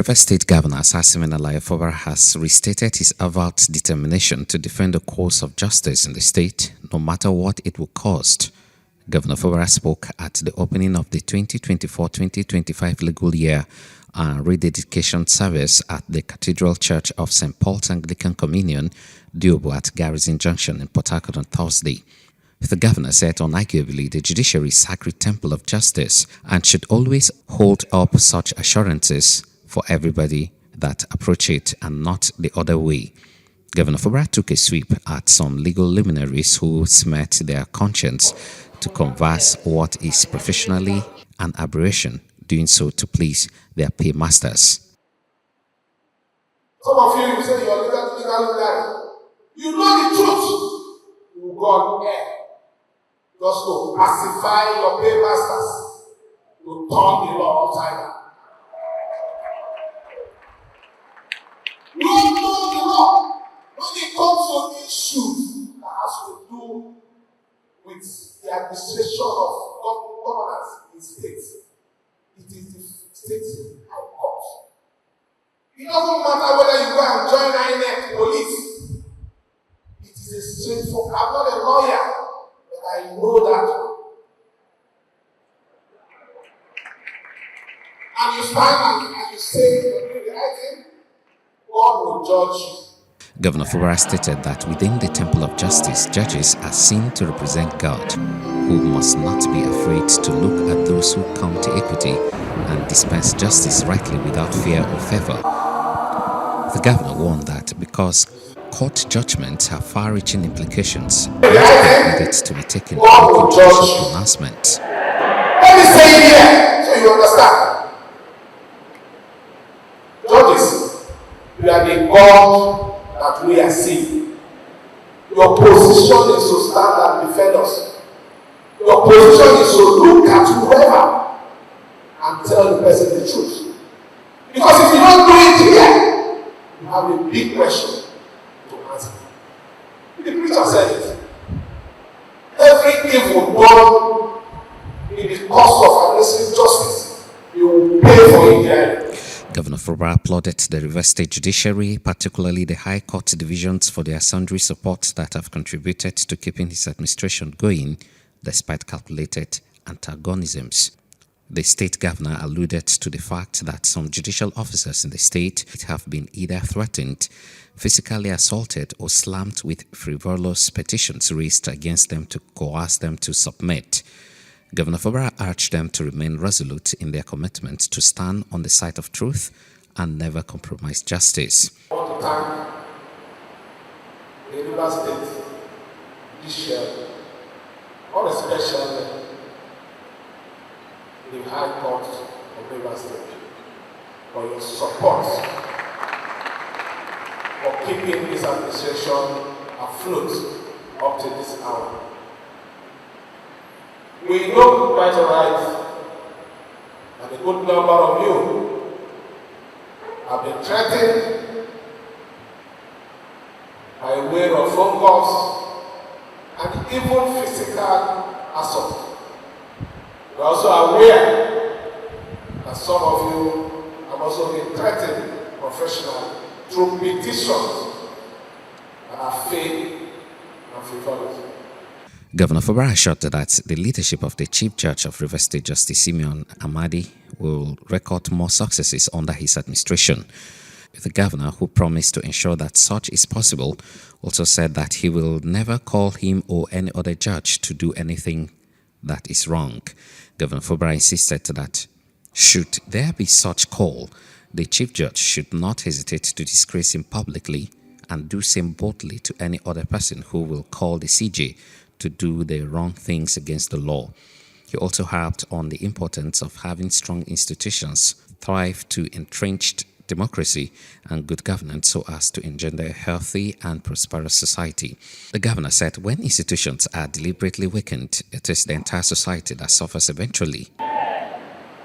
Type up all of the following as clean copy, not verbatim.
Rivers State Governor Fubara has restated his avowed determination to defend the course of justice in the state, no matter what it will cost. Governor Fubara spoke at the opening of the 2024-2025 legal year and rededication service at the Cathedral Church of St. Paul's Anglican Communion, Diobo at Garrison Junction in Port Harcourt on Thursday. The governor said unarguably the judiciary is sacred temple of justice and should always hold up such assurances for everybody that approach it and not the other way. Governor Fubara took a sweep at some legal luminaries who smirched their conscience to converse what is professionally an aberration, doing so to please their paymasters. Some of you say you're legal guy. You know the truth. You go on air just to pacify your paymasters, to turn the law upside down. You all know the law. When it comes to issues that has to do with the administration of governance in states, it is the state high court. It doesn't matter whether you go and join INEC police. It is a straightforward. I'm not a lawyer, but I know that. And you stand and you say you're doing the right thing, God will judge you. Governor Fubara stated that within the temple of justice, judges are seen to represent God, who must not be afraid to look at those who come to equity and dispense justice rightly without fear or favor. The governor warned that because court judgments have far-reaching implications, nothing needed to be taken in controversial pronouncement. Let me say it here so you understand. Judges, you are the God that we are seeing. Your position is to stand and defend us. Your position is to look at whoever and tell the person the truth. Because if you don't do it here, you have a big question to answer. The preacher said it. Every evil done in the course of administering justice, you will pay for it dearly. Governor Fubara applauded the Rivers State Judiciary, particularly the High Court divisions, for their sundry support that have contributed to keeping his administration going despite calculated antagonisms. The state governor alluded to the fact that some judicial officers in the state have been either threatened, physically assaulted, or slammed with frivolous petitions raised against them to coerce them to submit. Governor Fubara urged them to remain resolute in their commitment to stand on the side of truth and never compromise justice. I want to thank the Rivers State Judiciary, especially the High Court of Rivers State, for your support for keeping this administration afloat up to this hour. We know quite right that a good number of you have been threatened by way of phone calls and even physical assault. We are also aware that some of you have also been threatened professionally through petitions that are fake and frivolous. Governor Fubara assured that the leadership of the Chief Judge of Rivers State, Justice Simeon Amadi, will record more successes under his administration. The governor, who promised to ensure that such is possible, also said that he will never call him or any other judge to do anything that is wrong. Governor Fubara insisted that should there be such call, the Chief Judge should not hesitate to disgrace him publicly and do same boldly to any other person who will call the CJ to do the wrong things against the law. He also harped on the importance of having strong institutions thrive to entrenched democracy and good governance so as to engender a healthy and prosperous society. The governor said when institutions are deliberately weakened, it is the entire society that suffers eventually.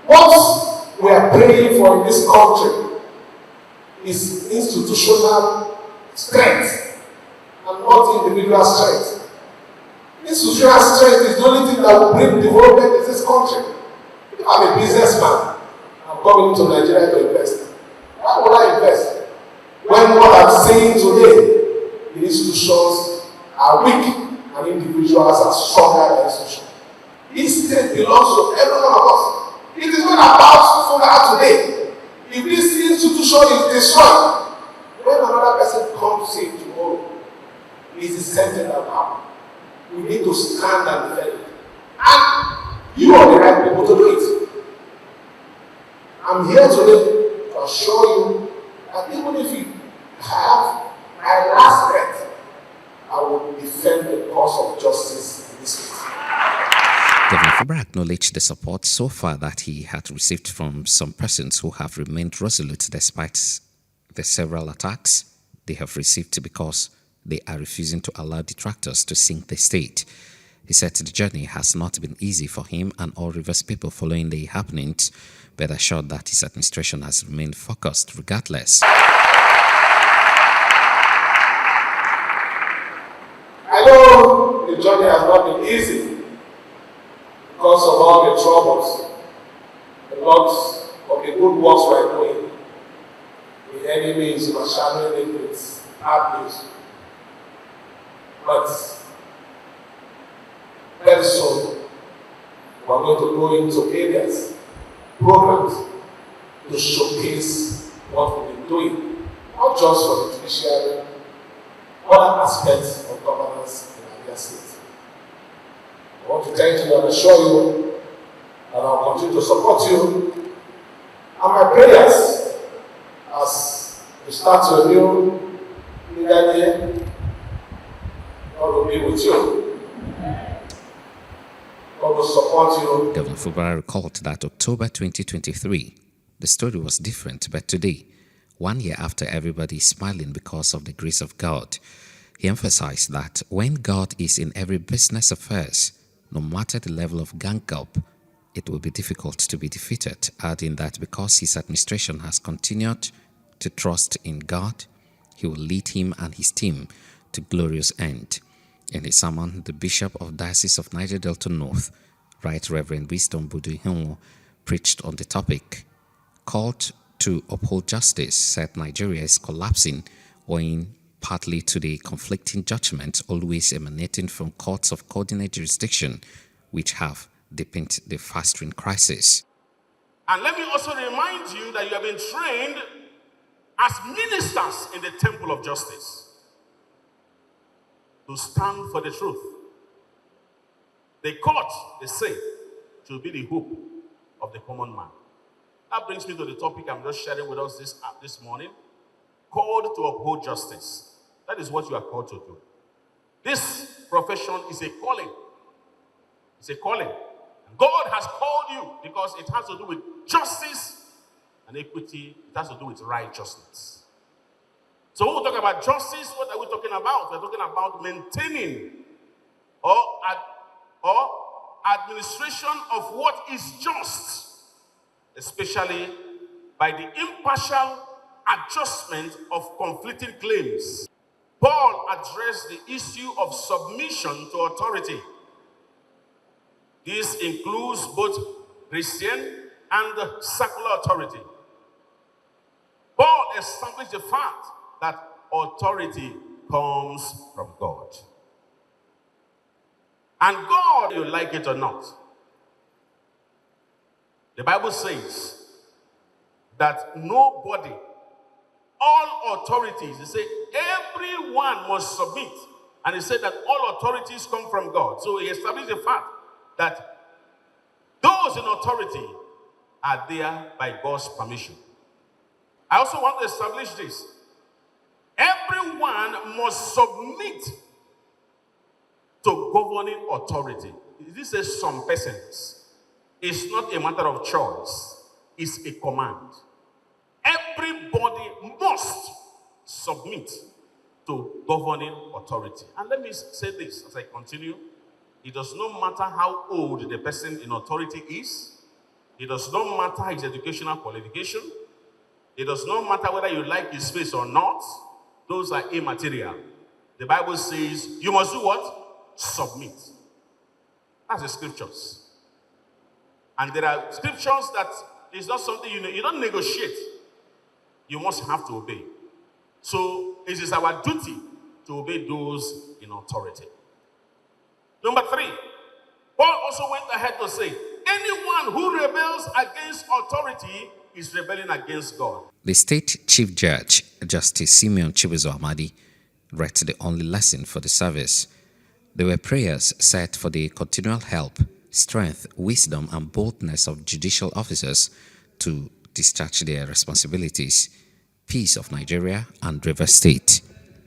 What we are praying for in this country is institutional strength and not individual strength. Institutional strength is the only thing that will bring development in this country. If I'm a businessman, I'm coming to Nigeria to invest. Why would I invest? When what I'm saying today, the institutions are weak and individuals are stronger than institutions. This state belongs to every one of us. It is not about Fubara today. If this institution is destroyed, when another person comes in tomorrow, it is the same thing that will happen. We need to stand and defend it. And you are the right people to do it. I'm here today to assure you that even if you have my last breath, I will defend the cause of justice in this case. Governor Fubara acknowledged the support so far that he had received from some persons who have remained resolute despite the several attacks they have received because they are refusing to allow detractors to sink the state. He said the journey has not been easy for him and all Rivers people following the happenings, but assured that his administration has remained focused regardless. I know the journey has not been easy because of all the troubles, a lot of the good works we are doing. The enemy is overshadowing it with hard news. But very soon, we are going to go into areas, programs to showcase what we've been doing, not just for the judiciary, other aspects of governance in our state. I want to thank you and assure you that I'll continue to support you. And my prayers as we start your new year, God will be with you. God will support you. Governor Fubara recalled that October 2023, the story was different, but today, 1 year after everybody is smiling because of the grace of God, he emphasized that when God is in every business affairs, no matter the level of gang up, it will be difficult to be defeated, adding that because his administration has continued to trust in God, he will lead him and his team to glorious end. In his sermon, the Bishop of Diocese of Niger Delta North, Right Reverend Wisdom Budu preached on the topic. Called to uphold justice, said Nigeria is collapsing owing partly to the conflicting judgments always emanating from courts of coordinate jurisdiction, which have deepened the festering crisis. And let me also remind you that you have been trained as ministers in the temple of justice to stand for the truth. The court, they say, should be the hope of the common man. That brings me to the topic I'm just sharing with us this morning, called to uphold justice. That is what you are called to do. This profession is a calling. It's a calling. And God has called you because it has to do with justice and equity. It has to do with righteousness. So when we talk about justice, what are we talking about? We're talking about maintaining or administration of what is just, especially by the impartial adjustment of conflicting claims. Paul addressed the issue of submission to authority. This includes both Christian and secular authority. Paul established the fact that authority comes from God. And God, you like it or not, the Bible says that nobody, all authorities, they say everyone must submit. And he said that all authorities come from God. So he established the fact that those in authority are there by God's permission. I also want to establish this. Everyone must submit to governing authority. This says some persons. It's not a matter of choice. It's a command. Everybody must submit to governing authority. And let me say this as I continue. It does not matter how old the person in authority is. It does not matter his educational qualification. It does not matter whether you like his face or not. Those are immaterial. The Bible says you must do what? Submit. That's the scriptures. And there are scriptures that is not something you don't negotiate. you must have to obey. So it is our duty to obey those in authority. Number 3, Paul also went ahead to say, anyone who rebels against authority is rebelling against God. The state chief judge, Justice Simeon Chibuzo Amadi, read the only lesson for the service. There were prayers set for the continual help, strength, wisdom, and boldness of judicial officers to discharge their responsibilities, peace of Nigeria and River State.